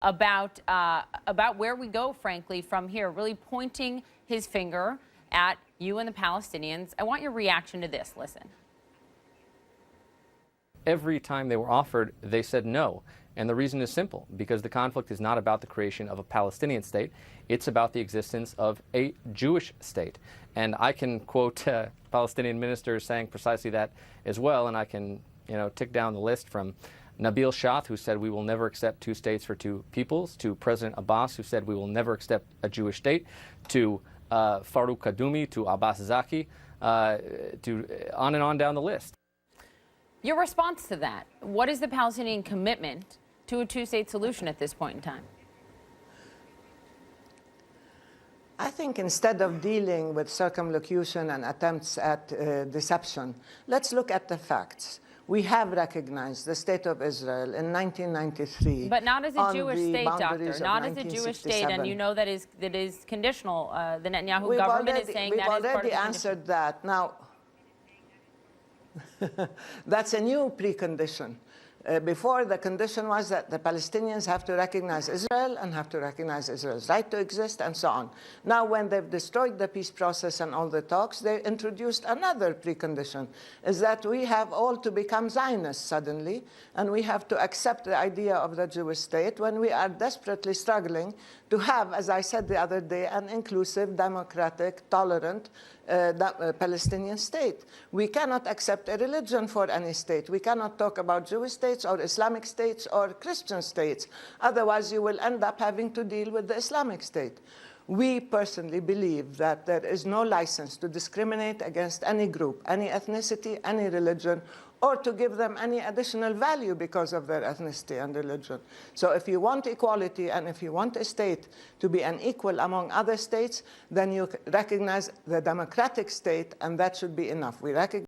about where we go, frankly, from here, really pointing his finger at you and the Palestinians. I want your reaction to this. Listen. Every time they were offered, they said no. And the reason is simple, because the conflict is not about the creation of a Palestinian state. It's about the existence of a Jewish state. And I can quote Palestinian ministers saying precisely that as well. And I can, tick down the list from Nabil Shaath, who said we will never accept two states for two peoples, to President Abbas, who said we will never accept a Jewish state, to Farouk Kaddoumi, to Abbas Zaki, to on and on down the list. Your response to that, what is the Palestinian commitment to a two-state solution at this point in time? I think instead of dealing with circumlocution and attempts at deception, let's look at the facts. We have recognized the State of Israel in 1993. But not as a Jewish state, Doctor. Not as a Jewish state, and you know that is conditional. The Netanyahu government is saying that is part of the condition. We've already answered that. Now, that's a new precondition. Before, the condition was that the Palestinians have to recognize Israel and have to recognize Israel's right to exist and so on. Now, when they've destroyed the peace process and all the talks, they introduced another precondition, is that we have all to become Zionists suddenly, and we have to accept the idea of the Jewish state when we are desperately struggling to have, as I said the other day, an inclusive, democratic, tolerant Palestinian state. We cannot accept a religion for any state. We cannot talk about Jewish states or Islamic states or Christian states. Otherwise, you will end up having to deal with the Islamic state. We personally believe that there is no license to discriminate against any group, any ethnicity, any religion, or to give them any additional value because of their ethnicity and religion. So if you want equality and if you want a state to be an equal among other states, then you recognize the democratic state, and that should be enough. We recognize